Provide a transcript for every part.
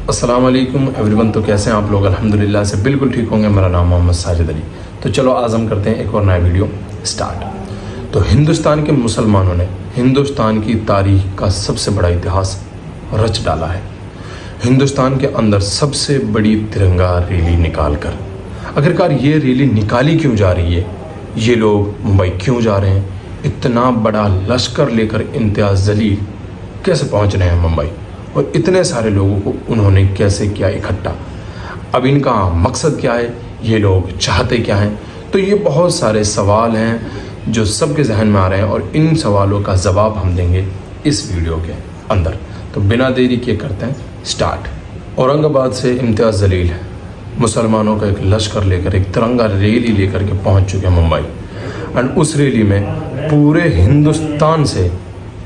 अस्सलाम वालेकुम एवरीवन। तो कैसे हैं आप लोग? अल्हम्दुलिल्लाह से बिल्कुल ठीक होंगे। मेरा नाम मोहम्मद साजिद अली। तो चलो आज हम करते हैं एक और नया वीडियो स्टार्ट। तो हिंदुस्तान के मुसलमानों ने हिंदुस्तान की तारीख का सबसे बड़ा इतिहास रच डाला है। हिंदुस्तान के अंदर सबसे बड़ी तिरंगा रैली निकाल कर, आखिरकार ये रैली निकाली क्यों जा रही है, ये लोग मुंबई क्यों जा रहे हैं, इतना बड़ा लश्कर लेकर इम्तियाज़ जलील कैसे पहुंच रहे हैं मुंबई, और इतने सारे लोगों को उन्होंने कैसे किया इकट्ठा, अब इनका मकसद क्या है, ये लोग चाहते क्या हैं। तो ये बहुत सारे सवाल हैं जो सबके जहन में आ रहे हैं और इन सवालों का जवाब हम देंगे इस वीडियो के अंदर। तो बिना देरी किए करते हैं स्टार्ट। औरंगाबाद से इम्तियाज़ जलील मुसलमानों का एक लश्कर लेकर, एक तिरंगा रैली लेकर के पहुंच चुके हैं मुंबई। एंड उस रैली में पूरे हिंदुस्तान से,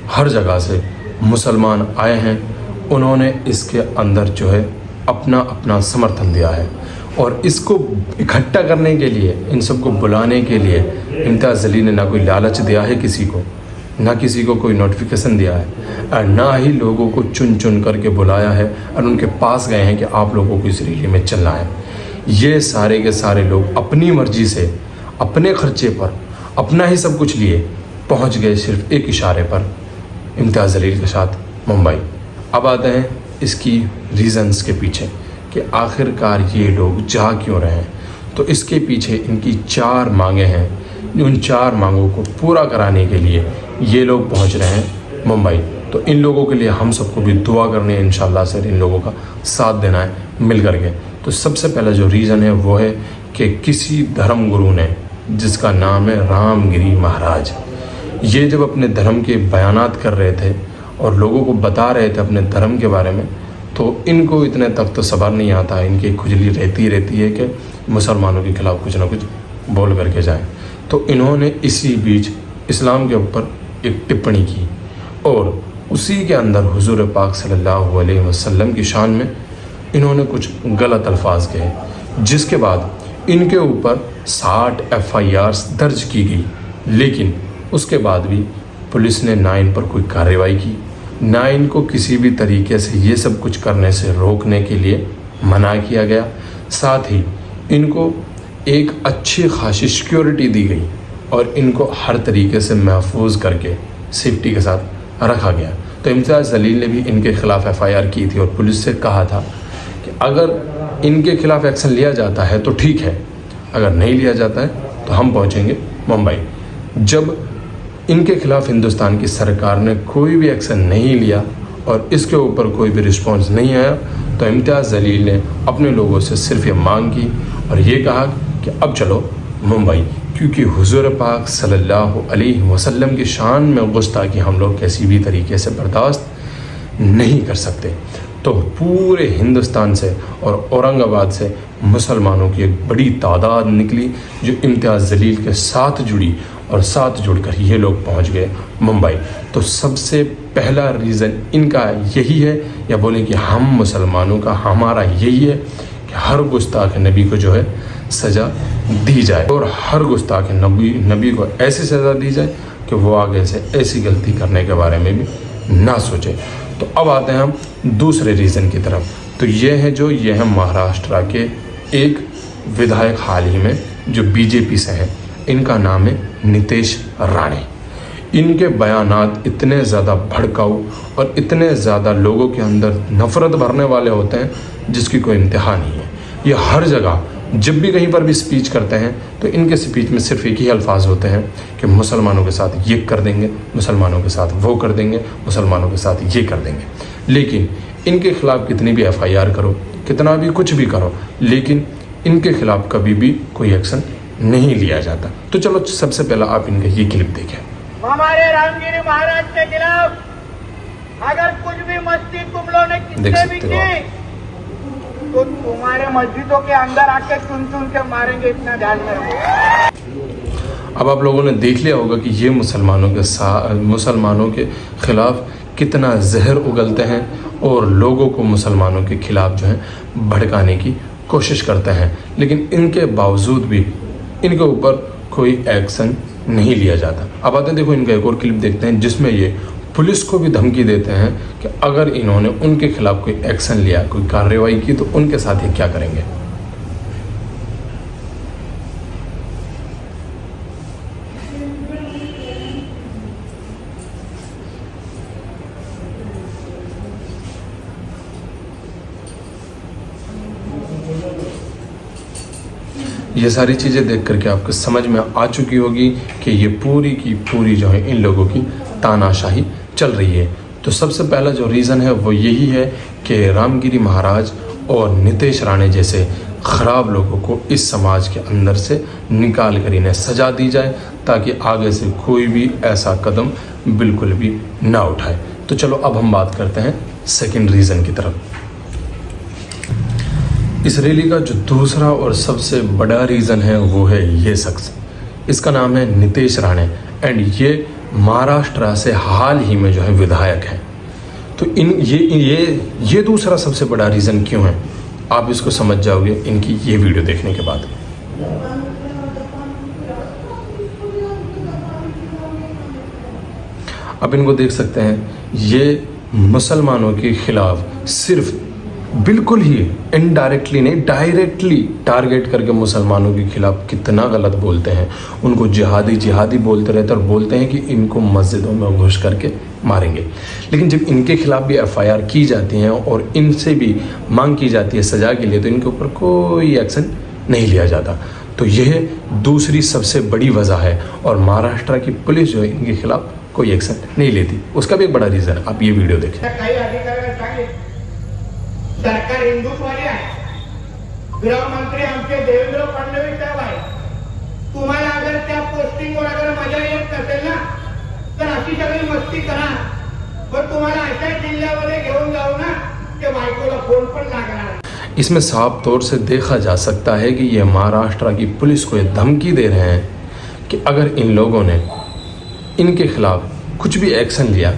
हर जगह से मुसलमान आए हैं। उन्होंने इसके अंदर जो है अपना अपना समर्थन दिया है, और इसको इकट्ठा करने के लिए, इन सबको बुलाने के लिए इम्तियाज़ जलील ने ना कोई लालच दिया है किसी को, ना किसी को कोई नोटिफिकेशन दिया है, और ना ही लोगों को चुन चुन करके बुलाया है और उनके पास गए हैं कि आप लोगों को इस रैली में चलना है। ये सारे के सारे लोग अपनी मर्जी से, अपने खर्चे पर, अपना ही सब कुछ लिए पहुंच गए सिर्फ एक इशारे पर इम्तियाज़ जलील के साथ मुंबई। अब आते हैं इसकी रीज़न्स के पीछे कि आखिरकार ये लोग जा क्यों रहे हैं। तो इसके पीछे इनकी 4 मांगें हैं। उन 4 मांगों को पूरा कराने के लिए ये लोग पहुंच रहे हैं मुंबई। तो इन लोगों के लिए हम सबको भी दुआ करनी है, इंशाल्लाह से इन लोगों का साथ देना है मिल करके। तो सबसे पहला जो रीज़न है वो है कि किसी धर्म गुरु ने, जिसका नाम है रामगिरी महाराज, ये जब अपने धर्म के बयानात कर रहे थे और लोगों को बता रहे थे अपने धर्म के बारे में, तो इनको इतने तक तो सब्र नहीं आता, इनकी खुजली रहती है कि मुसलमानों के खिलाफ कुछ ना कुछ बोल करके जाएं। तो इन्होंने इसी बीच इस्लाम के ऊपर एक टिप्पणी की और उसी के अंदर हुजूर पाक सल्लल्लाहु अलैहि वसल्लम की शान में इन्होंने कुछ गलत अल्फाज कहे, जिसके बाद इनके ऊपर 60 FIRs दर्ज की गई। लेकिन उसके बाद भी पुलिस ने ना इन पर कोई कार्रवाई की, ना इनको किसी भी तरीके से ये सब कुछ करने से रोकने के लिए मना किया गया। साथ ही इनको एक अच्छी खासी सिक्योरिटी दी गई और इनको हर तरीके से महफूज करके सेफ्टी के साथ रखा गया। तो इम्तियाज़ जलील ने भी इनके ख़िलाफ़ FIR की थी और पुलिस से कहा था कि अगर इनके ख़िलाफ़ एक्शन लिया जाता है तो ठीक है, अगर नहीं लिया जाता है तो हम पहुँचेंगे मुंबई। जब इनके खिलाफ़ हिंदुस्तान की सरकार ने कोई भी एक्शन नहीं लिया और इसके ऊपर कोई भी रिस्पॉन्स नहीं आया, तो इम्तियाज़ जलील ने अपने लोगों से सिर्फ ये मांग की और ये कहा कि अब चलो मुंबई, क्योंकि हुजूर पाक सल्लल्लाहु अलैहि वसल्लम की शान में गुस्ताखी हम लोग किसी भी तरीके से बर्दाश्त नहीं कर सकते। तो पूरे हिंदुस्तान से और औरंगाबाद से मुसलमानों की एक बड़ी तादाद निकली जो इम्तियाज़ जलील के साथ जुड़ी, और साथ जुड़कर ये लोग पहुंच गए मुंबई। तो सबसे पहला रीज़न इनका यही है, या बोलें कि हम मुसलमानों का, हमारा यही है कि हर गुस्ताख नबी को जो है सज़ा दी जाए, और हर गुस्ताख नबी को ऐसी सज़ा दी जाए कि वो आगे से ऐसी गलती करने के बारे में भी ना सोचे। तो अब आते हैं हम दूसरे रीज़न की तरफ। तो ये है महाराष्ट्र के एक विधायक हाल ही में जो BJP से हैं, इनका नाम है नितेश राणे। इनके बयानात इतने ज़्यादा भड़काऊ और इतने ज़्यादा लोगों के अंदर नफ़रत भरने वाले होते हैं जिसकी कोई इंतहा नहीं है। ये हर जगह जब भी कहीं पर भी स्पीच करते हैं तो इनके स्पीच में सिर्फ एक ही अल्फाज होते हैं कि मुसलमानों के साथ ये कर देंगे, मुसलमानों के साथ वो कर देंगे, मुसलमानों के साथ ये कर देंगे। लेकिन इनके ख़िलाफ़ कितनी भी FIR करो, कितना भी कुछ भी करो, लेकिन इनके ख़िलाफ़ कभी भी कोई एक्शन नहीं लिया जाता। तो चलो सबसे पहला आप इनका ये क्लिप देखें। हमारे रामगिरी महाराज के खिलाफ अगर कुछ भी मस्ती तुम लोगों ने किसने भी की तो तुम्हारे मस्जिदों के अंदर आके चुन चुन के मारेंगे, इतना ध्यान में रखो। अब आप लोगों ने देख लिया होगा कि ये मुसलमानों के खिलाफ कितना जहर उगलते हैं और लोगों को मुसलमानों के खिलाफ जो है भड़काने की कोशिश करते हैं, लेकिन इनके बावजूद भी इनके ऊपर कोई एक्शन नहीं लिया जाता। अब आते हैं, देखो इनका एक और क्लिप देखते हैं जिसमें ये पुलिस को भी धमकी देते हैं कि अगर इन्होंने उनके खिलाफ कोई एक्शन लिया, कोई कार्रवाई की, तो उनके साथ ये क्या करेंगे। ये सारी चीज़ें देख करके आपको समझ में आ चुकी होगी कि ये पूरी की पूरी जो है इन लोगों की तानाशाही चल रही है। तो सबसे पहला जो रीज़न है वो यही है कि रामगिरी महाराज और नितेश राणे जैसे ख़राब लोगों को इस समाज के अंदर से निकाल कर इन्हें सजा दी जाए, ताकि आगे से कोई भी ऐसा कदम बिल्कुल भी ना उठाए। तो चलो अब हम बात करते हैं सेकंड रीज़न की तरफ। इस रैली का जो दूसरा और सबसे बड़ा रीज़न है वो है ये शख्स, इसका नाम है नितेश राणे एंड ये महाराष्ट्र से हाल ही में जो है विधायक हैं। तो ये दूसरा सबसे बड़ा रीज़न क्यों है, आप इसको समझ जाओगे इनकी ये वीडियो देखने के बाद। आप इनको देख सकते हैं, ये मुसलमानों के खिलाफ सिर्फ बिल्कुल ही इनडायरेक्टली नहीं, डायरेक्टली टारगेट करके मुसलमानों के खिलाफ कितना गलत बोलते हैं। उनको जिहादी बोलते रहते और बोलते हैं कि इनको मस्जिदों में घुस करके मारेंगे। लेकिन जब इनके खिलाफ भी एफआईआर की जाती हैं और इनसे भी मांग की जाती है सज़ा के लिए, तो इनके ऊपर कोई एक्शन नहीं लिया जाता। तो यह दूसरी सबसे बड़ी वजह है। और महाराष्ट्र की पुलिस जो है इनके खिलाफ कोई एक्शन नहीं लेती, उसका भी एक बड़ा रीज़न है। आप ये वीडियो देखें। सरकार हिंदुत्ववादी आहे, गृहमंत्री आमचे देवेंद्र फडणवीस साहेब आहे। तुम्हाला अगर त्या पोस्टिंगवर अगर मजा येत नसेल ना, तर अशी सगळी मस्ती करा, पण तुम्हाला अशा जिल्ह्यामध्ये घेऊन जाऊ ना की बायकोला फोन पण लागणार। इसमें साफ तौर से देखा जा सकता है कि ये महाराष्ट्र की पुलिस को ये धमकी दे रहे हैं कि अगर इन लोगों ने इनके खिलाफ कुछ भी एक्शन लिया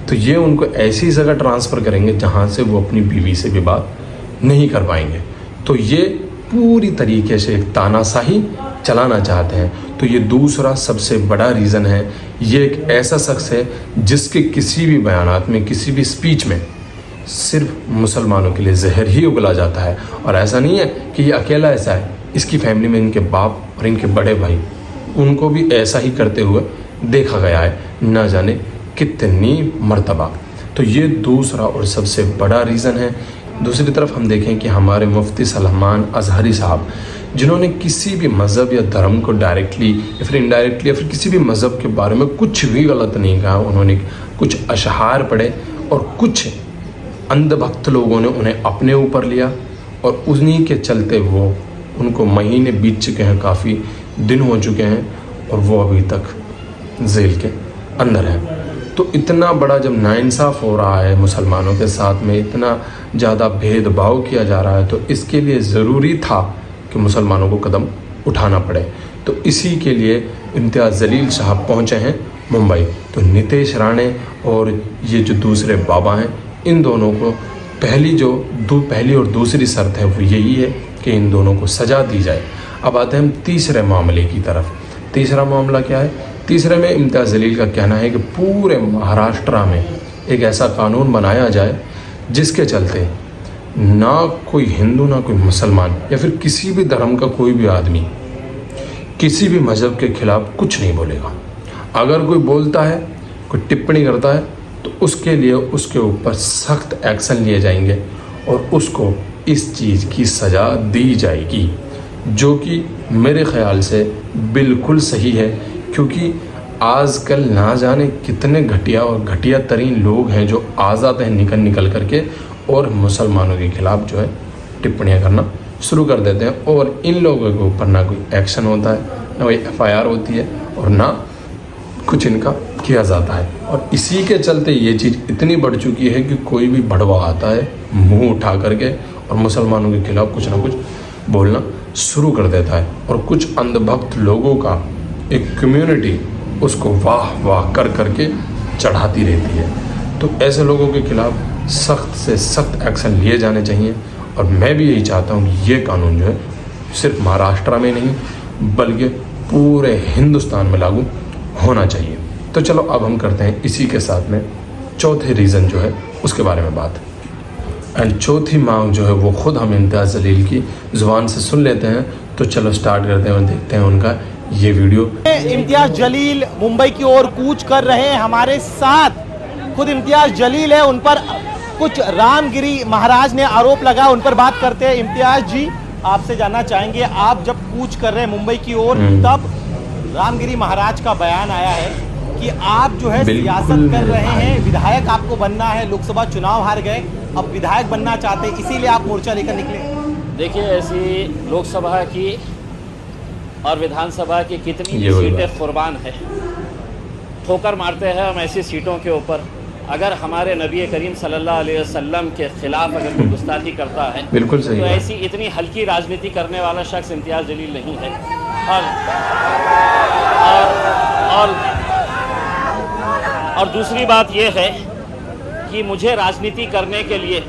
तो ये उनको ऐसी जगह ट्रांसफ़र करेंगे जहाँ से वो अपनी बीवी से भी बात नहीं कर पाएंगे। तो ये पूरी तरीके से एक तानाशाही चलाना चाहते हैं। तो ये दूसरा सबसे बड़ा रीज़न है। ये एक ऐसा शख्स है जिसके किसी भी बयानात में, किसी भी स्पीच में सिर्फ मुसलमानों के लिए जहर ही उगला जाता है। और ऐसा नहीं है कि ये अकेला ऐसा है, इसकी फैमिली में इनके बाप और इनके बड़े भाई, उनको भी ऐसा ही करते हुए देखा गया है, ना जाने कितनी मर्तबा। तो ये दूसरा और सबसे बड़ा रीज़न है। दूसरी तरफ हम देखें कि हमारे मुफ्ती सलमान अजहरी साहब, जिन्होंने किसी भी मज़हब या धर्म को डायरेक्टली या फिर इनडायरेक्टली या फिर किसी भी मज़हब के बारे में कुछ भी गलत नहीं कहा, उन्होंने कुछ अशहार पढ़े और कुछ अंधभक्त लोगों ने उन्हें अपने ऊपर लिया और उन्हीं के चलते वो उनको महीने बीत चुके हैं, काफ़ी दिन हो चुके हैं और वो अभी तक जेल के अंदर है। तो इतना बड़ा जब नाइंसाफ़ हो रहा है मुसलमानों के साथ में, इतना ज़्यादा भेदभाव किया जा रहा है, तो इसके लिए ज़रूरी था कि मुसलमानों को कदम उठाना पड़े। तो इसी के लिए इम्तियाज़ जलील साहब पहुँचे हैं मुंबई। तो नितेश राणे और ये जो दूसरे बाबा हैं, इन दोनों को पहली और दूसरी शर्त है वो यही है कि इन दोनों को सज़ा दी जाए। अब आते हैं हम तीसरे मामले की तरफ। तीसरा मामला क्या है? तीसरे में इम्तियाज़ जलील का कहना है कि पूरे महाराष्ट्र में एक ऐसा कानून बनाया जाए जिसके चलते ना कोई हिंदू ना कोई मुसलमान या फिर किसी भी धर्म का कोई भी आदमी किसी भी मज़हब के खिलाफ कुछ नहीं बोलेगा। अगर कोई बोलता है, कोई टिप्पणी करता है, तो उसके लिए उसके ऊपर सख्त एक्शन लिए जाएंगे और उसको इस चीज़ की सज़ा दी जाएगी, जो कि मेरे ख़्याल से बिल्कुल सही है। क्योंकि आजकल ना जाने कितने घटिया और घटिया तरीन लोग हैं जो आ जाते हैं निकल करके और मुसलमानों के खिलाफ जो है टिप्पणियाँ करना शुरू कर देते हैं। और इन लोगों के ऊपर ना कोई एक्शन होता है, ना कोई एफआईआर होती है और ना कुछ इनका किया जाता है। और इसी के चलते ये चीज़ इतनी बढ़ चुकी है कि कोई भी भड़वा आता है मुंह उठा करके और मुसलमानों के खिलाफ कुछ ना कुछ बोलना शुरू कर देता है। और कुछ अंधभक्त लोगों का एक कम्युनिटी उसको वाह वाह कर करके चढ़ाती रहती है। तो ऐसे लोगों के खिलाफ सख्त से सख्त एक्शन लिए जाने चाहिए। और मैं भी यही चाहता हूँ कि ये कानून जो है सिर्फ महाराष्ट्र में नहीं बल्कि पूरे हिंदुस्तान में लागू होना चाहिए। तो चलो अब हम करते हैं इसी के साथ में चौथे रीज़न जो है उसके बारे में बात। एंड चौथी मांग जो है वो खुद हम इम्तियाज़ जलील की ज़ुबान से सुन लेते हैं। तो चलो स्टार्ट करते हैं और देखते हैं उनका ये वीडियो। इम्तियाज़ जलील मुंबई की ओर कूच कर रहे हैं हमारे साथ। खुद इम्तियाज़ जलील है, उन पर कुछ रामगिरी महाराज ने आरोप लगा, उन पर बात करते हैं। इम्तियाज़ जी, आपसे जानना चाहेंगे, आप जब कूच कर रहे हैं मुंबई की ओर, तब रामगिरी महाराज का बयान आया है कि आप जो है सियासत कर रहे हैं, विधायक आपको बनना है, लोकसभा चुनाव हार गए, अब विधायक बनना चाहते हैं, इसीलिए आप मोर्चा लेकर निकले। देखिए, ऐसी लोकसभा की और विधानसभा की कितनी सीटें कुर्बान है, ठोकर मारते हैं हम ऐसी सीटों के ऊपर। अगर हमारे नबी करीम सल्लल्लाहु अलैहि वसल्लम के खिलाफ अगर कोई गुस्ताखी करता है, बिल्कुल सही तो है। ऐसी इतनी हल्की राजनीति करने वाला शख्स इम्तियाज़ जलील नहीं है। और दूसरी बात यह है कि मुझे राजनीति करने के लिए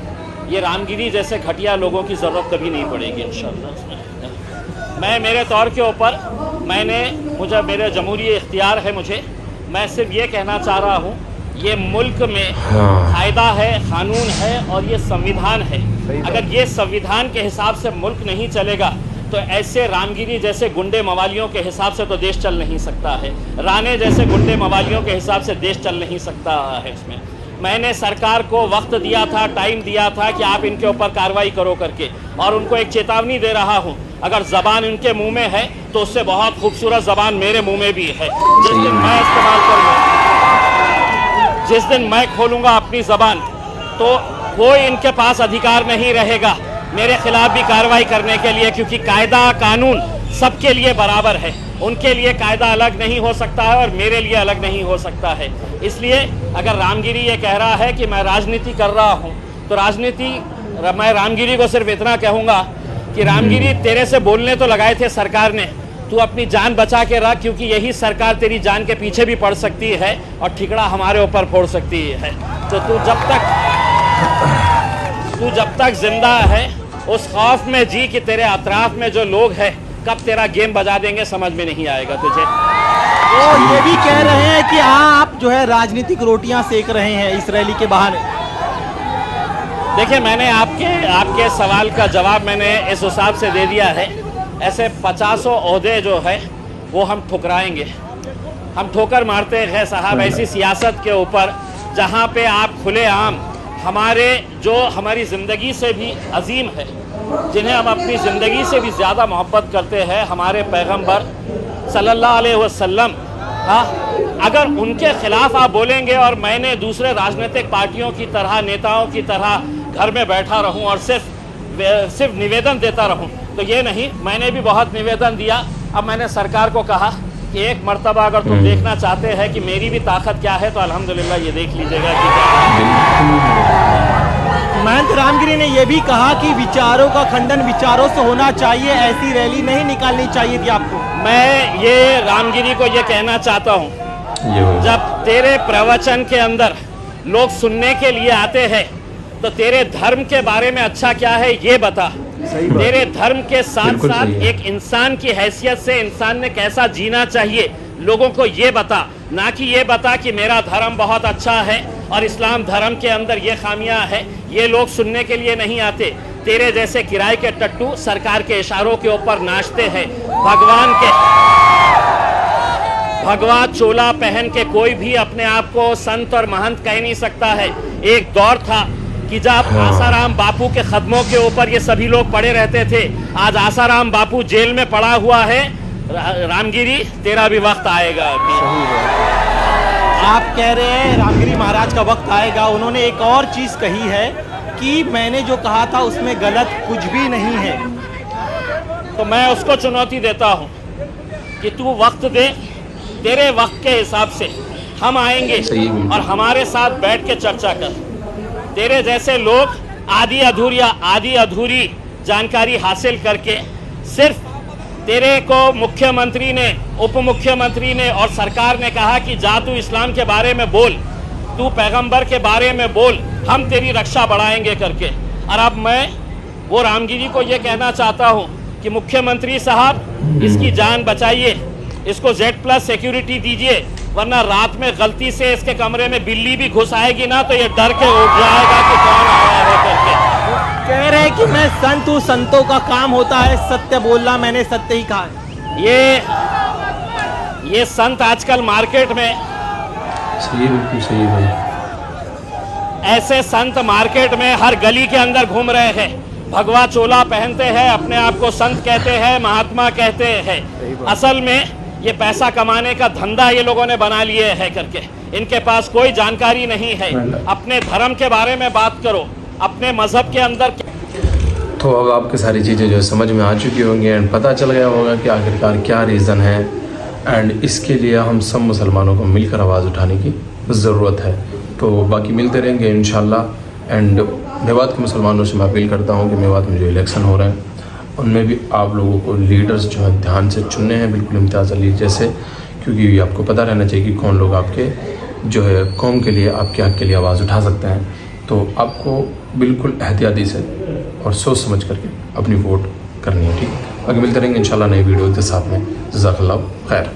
ये रामगिरी जैसे घटिया लोगों की ज़रूरत कभी नहीं पड़ेगी इंशाअल्लाह। मैं मेरे तौर के ऊपर मुझे मेरे जमहूरी इख्तियार है, मैं सिर्फ ये कहना चाह रहा हूँ, ये मुल्क में कायदा है, कानून है और ये संविधान है। अगर ये संविधान के हिसाब से मुल्क नहीं चलेगा तो ऐसे रामगिरी जैसे गुंडे मवालियों के हिसाब से तो देश चल नहीं सकता है, राणे जैसे गुंडे मवालियों के हिसाब से देश चल नहीं सकता है। इसमें मैंने सरकार को वक्त दिया था, टाइम दिया था कि आप इनके ऊपर कार्रवाई करो करके, और उनको एक चेतावनी दे रहा हूँ, अगर ज़बान इनके मुंह में है तो उससे बहुत खूबसूरत ज़बान मेरे मुंह में भी है। जिस दिन मैं इस्तेमाल करूँगा, जिस दिन मैं खोलूँगा अपनी ज़बान, तो कोई इनके पास अधिकार नहीं रहेगा मेरे खिलाफ भी कार्रवाई करने के लिए, क्योंकि कायदा कानून सबके लिए बराबर है। उनके लिए कायदा अलग नहीं हो सकता है और मेरे लिए अलग नहीं हो सकता है। इसलिए अगर रामगिरी ये कह रहा है कि मैं राजनीति कर रहा हूँ, तो मैं रामगिरी को सिर्फ इतना कहूँगा कि रामगिरी, तेरे से बोलने तो लगाए थे सरकार ने, तू अपनी जान बचा के रख, क्योंकि यही सरकार तेरी जान के पीछे भी पड़ सकती है और ठिकड़ा हमारे ऊपर फोड़ सकती है। तो तू जब तक जिंदा है उस खौफ में जी कि तेरे अतराफ में जो लोग हैं कब तेरा गेम बजा देंगे, समझ में नहीं आएगा तुझे। और ये भी कह रहे हैं कि आप जो है राजनीतिक रोटियां सेक रहे हैं इस रैली के बहाने। देखिए, मैंने आपके सवाल का जवाब मैंने इस हिसाब से दे दिया है। ऐसे 50 ओहदे जो है वो हम ठुकराएंगे, हम ठोकर मारते हैं साहब ऐसी सियासत के ऊपर, जहाँ पे आप खुलेआम हमारी ज़िंदगी से भी अजीम है, जिन्हें हम अपनी ज़िंदगी से भी ज़्यादा मोहब्बत करते हैं, हमारे पैगंबर सल्लल्लाहु अलैहि वसल्लम, हाँ, अगर उनके ख़िलाफ़ आप बोलेंगे और मैंने दूसरे राजनीतिक पार्टियों की तरह, नेताओं की तरह घर में बैठा रहूं और सिर्फ निवेदन देता रहूं, तो ये नहीं। मैंने भी बहुत निवेदन दिया। अब मैंने सरकार को कहा कि एक मर्तबा अगर तुम देखना चाहते हैं कि मेरी भी ताकत क्या है, तो अल्हम्दुलिल्लाह ये देख लीजिएगा कि महंत रामगिरी ने यह भी कहा कि विचारों का खंडन विचारों से होना चाहिए, ऐसी रैली नहीं निकालनी चाहिए थी आपको। मैं ये रामगिरी को ये कहना चाहता हूँ, जब तेरे प्रवचन के अंदर लोग सुनने के लिए आते हैं तो तेरे धर्म के बारे में अच्छा क्या है ये बता। तेरे धर्म के साथ साथ एक इंसान की हैसियत से इंसान ने कैसा जीना चाहिए लोगों को ये बता, ना कि ये बता कि मेरा धर्म बहुत अच्छा है और इस्लाम धर्म के अंदर ये खामियां है। ये लोग सुनने के लिए नहीं आते। तेरे जैसे किराए के टट्टू सरकार के इशारों के ऊपर नाचते हैं। भगवा चोला पहन के कोई भी अपने आप को संत और महंत कह नहीं सकता है। एक दौर था कि जब आसाराम बापू के कदमों के ऊपर ये सभी लोग पड़े रहते थे। आज आसाराम बापू जेल में पड़ा हुआ है। रामगिरी, तेरा भी वक्त आएगा। आप कह रहे हैं रामगिरी महाराज का वक्त आएगा। उन्होंने एक और चीज़ कही है कि मैंने जो कहा था उसमें गलत कुछ भी नहीं है। तो मैं उसको चुनौती देता हूँ कि तू वक्त दे, तेरे वक्त के हिसाब से हम आएंगे और हमारे साथ बैठ के चर्चा कर। तेरे जैसे लोग आधी अधूरी जानकारी हासिल करके सिर्फ तेरे को मुख्यमंत्री ने, उप मुख्यमंत्री ने और सरकार ने कहा कि जा तू इस्लाम के बारे में बोल, तू पैगंबर के बारे में बोल, हम तेरी रक्षा बढ़ाएंगे करके। और अब मैं वो रामगिरी को ये कहना चाहता हूँ कि मुख्यमंत्री साहब, इसकी जान बचाइए, इसको Z+ सिक्योरिटी दीजिए, वरना रात में गलती से इसके कमरे में बिल्ली भी घुस आएगी ना तो ये डर के उठ जाएगा कि कौन आया है करके। कह रहे हैं कि मैं संत हूँ, संतों का काम होता है सत्य बोलना, मैंने सत्य ही कहा है। ये संत आजकल मार्केट में, सही है, बिल्कुल सही है भाई। ऐसे संत मार्केट में हर गली के अंदर घूम रहे हैं, भगवा चोला पहनते हैं, अपने आप को संत कहते हैं, महात्मा कहते हैं। असल में ये पैसा कमाने का धंधा ये लोगों ने बना लिए है करके, इनके पास कोई जानकारी नहीं है। अपने धर्म के बारे में बात करो, अपने मजहब के अंदर। तो अब आपकी सारी चीज़ें जो है समझ में आ चुकी होंगी एंड पता चल गया होगा कि आखिरकार क्या रीज़न है एंड इसके लिए हम सब मुसलमानों को मिलकर आवाज़ उठाने की ज़रूरत है। तो बाकी मिलते रहेंगे इंशाल्लाह। एंड मेवात के मुसलमानों से मैं अपील करता हूँ कि मेवात में जो इलेक्शन हो रहे हैं उनमें भी आप लोगों को लीडर्स जो है ध्यान से चुनने हैं, बिल्कुल इम्तियाज़ अली जैसे, क्योंकि आपको पता रहना चाहिए कि कौन लोग आपके जो है कौम के लिए, आपके हक़ के लिए आवाज़ उठा सकते हैं। तो आपको बिल्कुल एहतियाती से और सोच समझ करके अपनी वोट करनी है, ठीक है। बाकी मिलते रहेंगे इंशाल्लाह नई वीडियो के साथ में। जज़ाकल्लाह खैर।